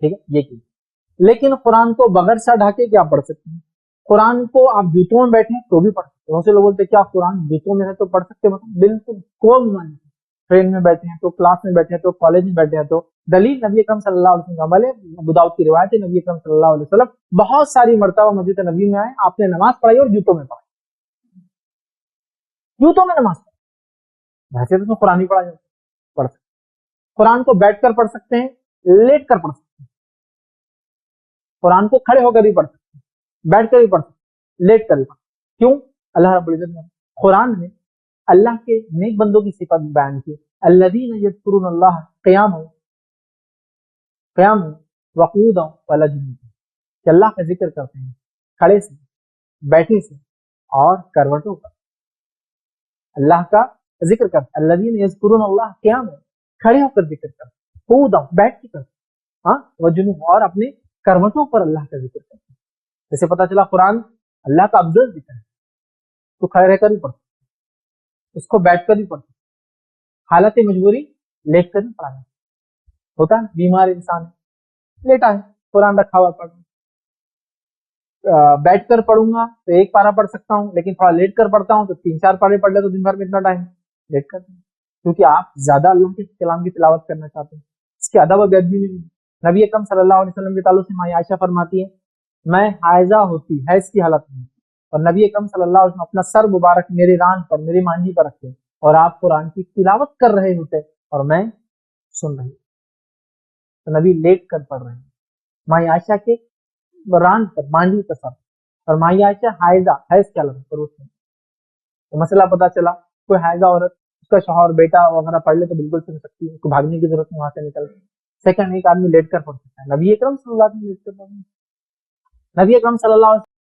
ٹھیک ہے یہ کی. لیکن قرآن کو بغیر سر ڈھاکے کیا پڑھ سکتے ہیں؟ قرآن کو آپ جوتوں میں بیٹھے تو بھی پڑھ سکتے ہیں. بہت سے لوگ بولتے ہیں کیا قرآن جوتوں میں ہے تو پڑھ سکتے ہیں؟ بالکل کوئی معنی نہیں. ٹرین میں بیٹھے ہیں تو کلاس میں بیٹھے ہیں تو کالج میں بیٹھے ہیں تو دلیل نبی اکرم صلی اللہ علیہ وسلم کا عمل ہے. ابو داؤد کی روایت ہے نبی اکرم صلی اللہ علیہ وسلم بہت ساری مرتبہ مسجد نبی میں آئے, آپ نے نماز پڑھائی اور جوتوں میں پڑھائی, جوتوں میں نماز پڑھائی. ویسے تو قرآن ہی پڑھا جاتا پڑھ سکتے. قرآن کو بیٹھ کر پڑھ سکتے ہیں, لیٹ کر پڑھ سکتے ہیں. قرآن کو کھڑے ہو کر بھی پڑھ سکتے ہیں, بیٹھ کر بھی پڑھ سکتے ہیں, لیٹ کر بھی پڑھ سکتے ہیں. کیوں؟ اللہ رب العزت نے قرآن میں اللہ کے نیک بندوں کی صفت بیان کی, الذین یذکرون اللہ قیاما وقعودا وعلی جنوبہم, کہ اللہ کا ذکر کرتے ہیں کھڑے سے, بیٹھے سے اور کروٹوں پر. اللہ کا ذکر کرتے ہیں, الذین یذکرون اللہ قیاما, کھڑے ہو کر ذکر کرتے ہیں, قعودا بیٹھ کے کرتے ہیں, ہاں وجنوبا اور اپنے کروٹوں پر اللہ کا ذکر کرتے ہیں. جیسے پتا چلا قرآن اللہ کا افضل ذکر ہے تو کھڑے رہ کر بھی پڑھتے, اس کو بیٹھ کر بھی پڑھتے, حالت مجبوری لیٹ کر بھی پڑھنا ہوتا ہے. بیمار انسان لیٹا ہے, قرآن رکھا ہوا پڑھ, بیٹھ کر پڑھوں گا تو ایک پارا پڑھ سکتا ہوں, لیکن تھوڑا لیٹ کر پڑھتا ہوں تو 3-4 پارے پڑھ لے تو دن بھر میں اتنا ٹائم لیٹ کر دیں, کیونکہ آپ زیادہ اللہ کے کلام کی تلاوت کرنا چاہتے ہیں. اس کے ادب و ادبی میں نبی اکرم صلی اللہ علیہ وسلم کے تعلق سے ماں عائشہ فرماتی ہے میں حائضہ ہوتی حیض کی حالت میں, اور نبی اکرم صلی اللہ علیہ وسلم اپنا سر مبارک میرے ران پر, میری مانجی پر رکھتے اور آپ قرآن کی تلاوت کر رہے ہوتے اور میں سن رہی, تو نبی لیٹ کر پڑھ رہے ہیں ماں عائشہ کے ران پر, مانجی پر سر, اور ماں عائشہ حائضہ حیض کی حالت پر. تو مسئلہ پتا چلا کوئی حائضہ عورت اس کا شوہر بیٹا وغیرہ پڑھ لے تو بالکل سن سکتی ہے, اس کو بھاگنے کی ضرورت نہیں وہاں سے نکل. سیکنڈ, ایک آدمی لیٹ کر پڑھ سکتا ہے. نبی اکرم صلی اللہ علیہ وسلم لیٹ کر پڑھ, نبی اکرم صلی اللہ علیہ وسلم